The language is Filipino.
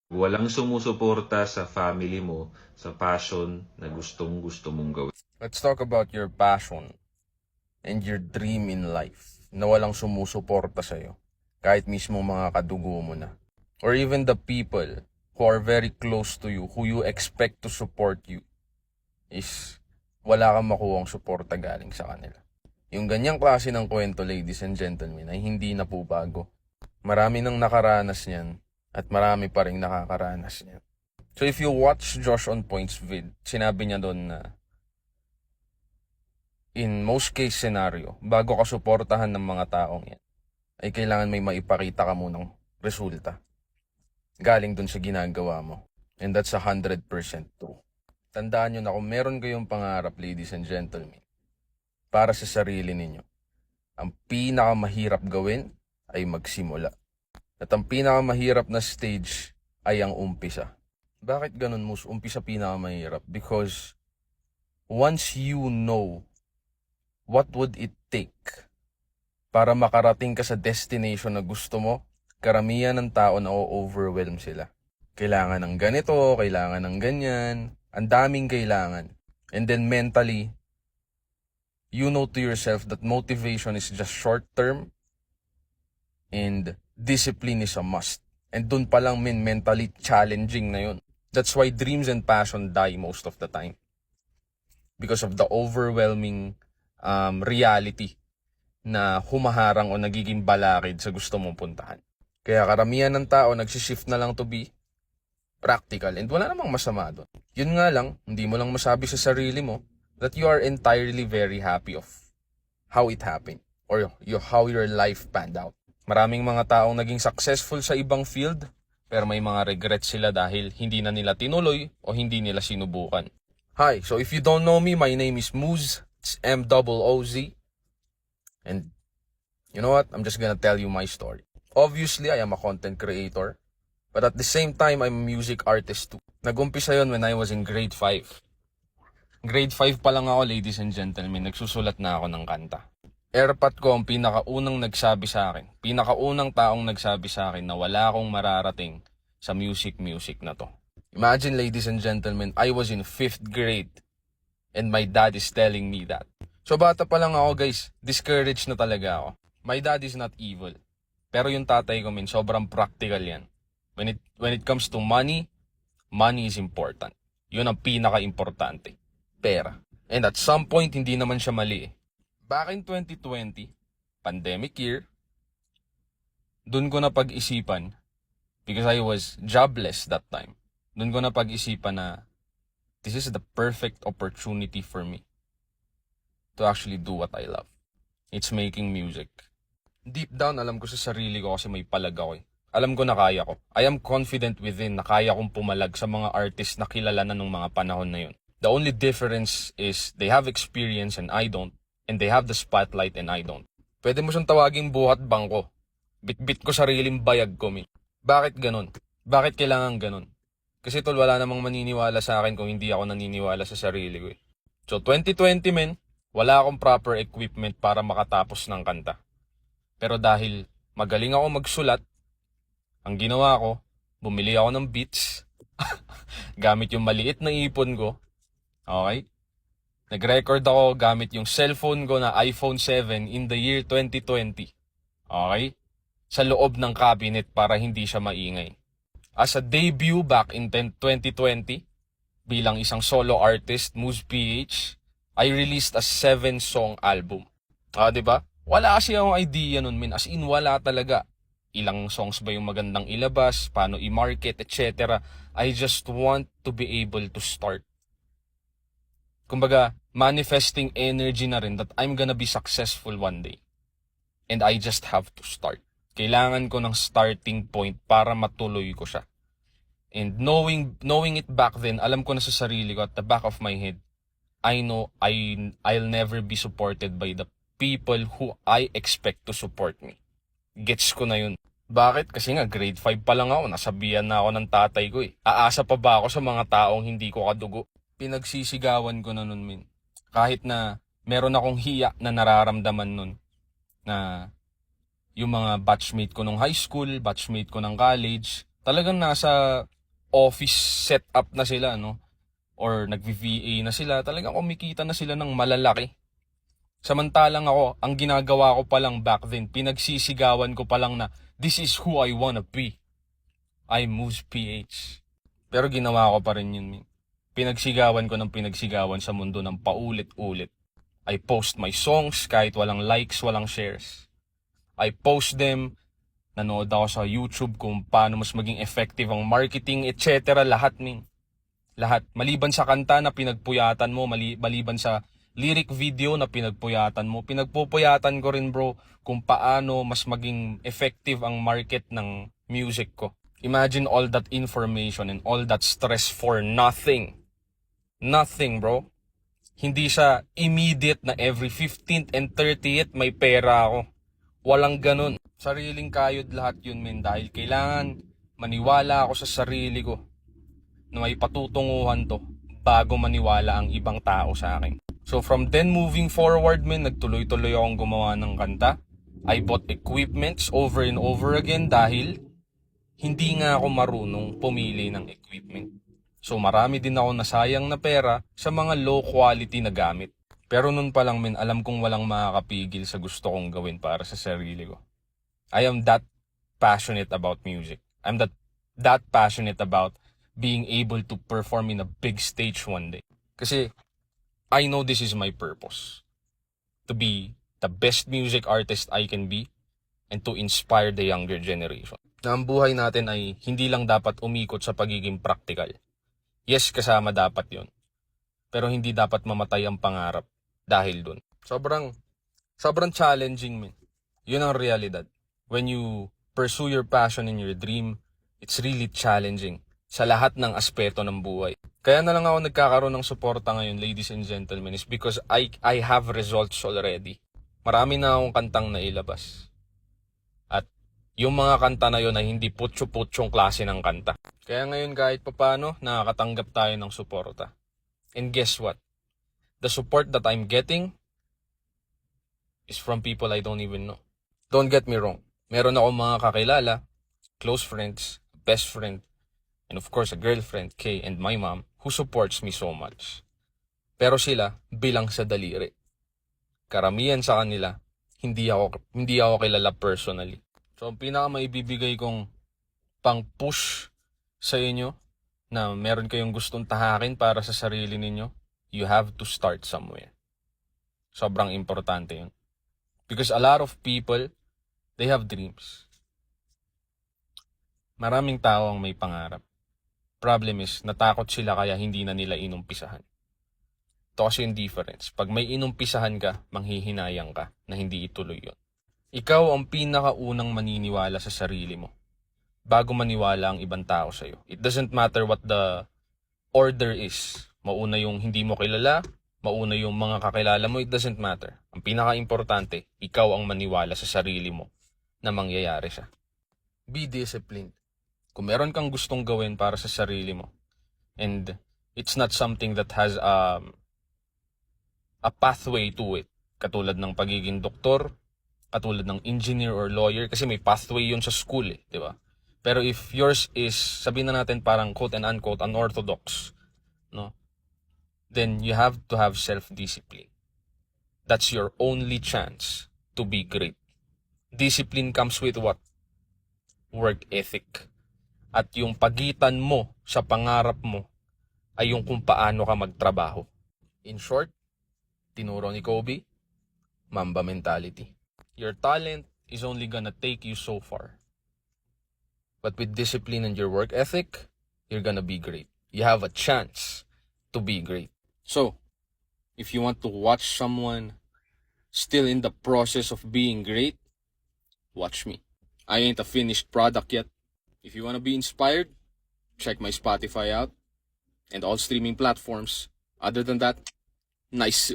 Walang sumusuporta sa family mo sa passion na gustong-gusto mong gawin. Let's talk about your passion and your dream in life na walang sumusuporta sa'yo. Kahit mismo mga kadugo mo na. Or even the people who are very close to you, who you expect to support you, is wala kang makuhang suporta galing sa kanila. Yung ganyang klase ng kwento, ladies and gentlemen, ay hindi na po bago. Marami nang nakaranas niyan at marami pa rin nakakaranas niyan. So if you watch Josh on Point's vid, sinabi niya doon na in most case scenario, bago ka suportahan ng mga taong yan, ay kailangan may maipakita ka munang resulta. Galing dun sa ginagawa mo. And that's 100% true. Tandaan nyo na kung meron kayong pangarap, ladies and gentlemen, para sa sarili ninyo, ang pinakamahirap gawin ay magsimula. At ang pinakamahirap na stage ay ang umpisa. Bakit ganun, Mus? Umpisa pinakamahirap? Because once you know what would it take para makarating ka sa destination na gusto mo, karamihan ng tao na overwhelm sila. Kailangan ng ganito, kailangan ng ganyan, ang daming kailangan. And then mentally, you know to yourself that motivation is just short term and discipline is a must. And dun pa lang mentally challenging na yun. That's why dreams and passion die most of the time. Because of the overwhelming reality na humaharang o nagiging balakid sa gusto mong puntahan. Kaya karamihan ng tao nagsishift na lang to be practical and wala namang masama doon. Yun nga lang, hindi mo lang masabi sa sarili mo that you are entirely very happy of how it happened or how your life panned out. Maraming mga taong naging successful sa ibang field pero may mga regrets sila dahil hindi na nila tinuloy o hindi nila sinubukan. Hi, so if you don't know me, my name is Moz. It's M-O-O-Z. And you know what? I'm just gonna tell you my story. Obviously, I am a content creator. But at the same time, I'm a music artist too. Nag-umpisa yun when I was in grade 5. Grade 5 pa lang ako, ladies and gentlemen. Nagsusulat na ako ng kanta. Airpat ko ang pinakaunang nagsabi sa akin. Pinakaunang taong nagsabi sa akin na wala akong mararating sa music na to. Imagine, ladies and gentlemen, I was in 5th grade. And my dad is telling me that. So bata pa lang ako, guys. Discouraged na talaga ako. My dad is not evil. Pero yung tatay ko, sobrang practical yan. When it comes to money, money is important. Yun ang pinaka-importante. Pera. And at some point, hindi naman siya mali. Back in 2020, pandemic year, dun ko na pag-isipan, because I was jobless that time, dun ko na pag-isipan na this is the perfect opportunity for me to actually do what I love. It's making music. Deep down, alam ko sa sarili ko kasi may palag ako. Alam ko na kaya ko. I am confident within na kaya kong pumalag sa mga artists na kilala na nung mga panahon na yun. The only difference is they have experience and I don't. And they have the spotlight and I don't. Pwede mo siyang tawaging buhat bangko. Bit-bit ko sariling bayag ko, min. Bakit ganun? Bakit kailangan ganun? Kasi tol, wala namang maniniwala sa akin kung hindi ako naniniwala sa sarili ko. So 2020, men, wala akong proper equipment para makatapos ng kanta. Pero dahil magaling ako magsulat, ang ginawa ko, bumili ako ng beats, gamit yung maliit na ipon ko, okay? Nag-record ako gamit yung cellphone ko na iPhone 7 in the year 2020, okay? Sa loob ng cabinet para hindi siya maingay. As a debut back in 2020, bilang isang solo artist, Moz PH, I released a 7-song album. Diba? Wala kasi akong idea nun, min. As in, wala talaga. Ilang songs ba yung magandang ilabas, paano i-market, etc. I just want to be able to start. Kumbaga, manifesting energy na rin that I'm gonna be successful one day. And I just have to start. Kailangan ko ng starting point para matuloy ko siya. And knowing it back then, alam ko na sa sarili ko at the back of my head, I know I'll never be supported by the people who I expect to support me. Gets ko na yun. Bakit? Kasi nga grade 5 pa lang ako, nasabihan na ako ng tatay ko eh. Aasa pa ba ako sa mga taong hindi ko kadugo? Pinagsisigawan ko na nun, min. Kahit na meron akong hiya na nararamdaman nun na yung mga batchmate ko nung high school, batchmate ko ng college, talagang nasa office setup na sila, no? Or nag-VA na sila, talagang kumikita na sila ng malalaki. Samantalang ako, ang ginagawa ko pa lang back then, pinagsisigawan ko pa lang na, this is who I wanna be. I Moves PH. Pero ginawa ko pa rin yun, man. Pinagsigawan ko ng pinagsigawan sa mundo ng paulit-ulit. I post my songs kahit walang likes, walang shares. I post them, nanood ako sa YouTube kung paano mas maging effective ang marketing, etc. Lahat, min. Lahat. Maliban sa kanta na pinagpuyatan mo, maliban sa lyric video na pinagpuyatan mo, pinagpupuyatan ko rin, bro, kung paano mas maging effective ang market ng music ko. Imagine all that information and all that stress for nothing. Nothing, bro. Hindi siya immediate na every 15th and 30th may pera ako. Walang ganun. Sariling kayod lahat yun, men, dahil kailangan maniwala ako sa sarili ko na may patutunguhan to bago maniwala ang ibang tao sa akin. So from then moving forward, men, nagtuloy-tuloy akong gumawa ng kanta. I bought equipments over and over again dahil hindi nga ako marunong pumili ng equipment. So marami din ako nasayang na pera sa mga low quality na gamit. Pero nun pa lang, men, alam kong walang makakapigil sa gusto kong gawin para sa sarili ko. I am that passionate about music. I'm that passionate about being able to perform in a big stage one day. Kasi I know this is my purpose. To be the best music artist I can be and to inspire the younger generation. Na ang buhay natin ay hindi lang dapat umikot sa pagiging practical. Yes, kasama dapat yon. Pero hindi dapat mamatay ang pangarap dahil dun. Sobrang challenging, man. Yun ang realidad. When you pursue your passion and your dream, it's really challenging sa lahat ng aspeto ng buhay. Kaya na lang ako nagkakaroon ng suporta ngayon, ladies and gentlemen, is because I have results already. Marami na akong kantang nailabas. At yung mga kanta na yun ay hindi putyo-putyong klase ng kanta. Kaya ngayon kahit papano, nakakatanggap tayo ng suporta. And guess what? The support that I'm getting is from people I don't even know. Don't get me wrong. Meron akong mga kakilala, close friends, best friend, and of course a girlfriend, Kay, and my mom, who supports me so much. Pero sila, bilang sa daliri. Karamihan sa kanila, hindi ako kilala personally. So, ang pinaka maibibigay kong pang-push sa inyo na meron kayong gustong tahakin para sa sarili ninyo, you have to start somewhere. Sobrang importante yun. Because a lot of people, they have dreams. Maraming tao ang may pangarap. Problem is, natakot sila kaya hindi na nila inumpisahan. Ito kasi yung difference. Pag may inumpisahan ka, manghihinayang ka na hindi ituloy yun. Ikaw ang pinakaunang maniniwala sa sarili mo bago maniwala ang ibang tao sa'yo. It doesn't matter what the order is. Mauna yung hindi mo kilala, mauna yung mga kakilala mo, it doesn't matter. Ang pinaka-importante, ikaw ang maniwala sa sarili mo na mangyayari siya. Be disciplined. Kung meron kang gustong gawin para sa sarili mo, and it's not something that has a pathway to it, katulad ng pagiging doktor, katulad ng engineer or lawyer, kasi may pathway yun sa school, di ba? Pero if yours is, sabihin na natin parang quote and unquote, unorthodox, no? Then you have to have self-discipline. That's your only chance to be great. Discipline comes with what? Work ethic. At yung pagitan mo sa pangarap mo ay yung kung paano ka magtrabaho. In short, tinuro ni Kobe, Mamba mentality. Your talent is only gonna take you so far. But with discipline and your work ethic, you're gonna be great. You have a chance to be great. So, if you want to watch someone still in the process of being great, watch me. I ain't a finished product yet. If you want to be inspired, check my Spotify out and all streaming platforms. Other than that, nice.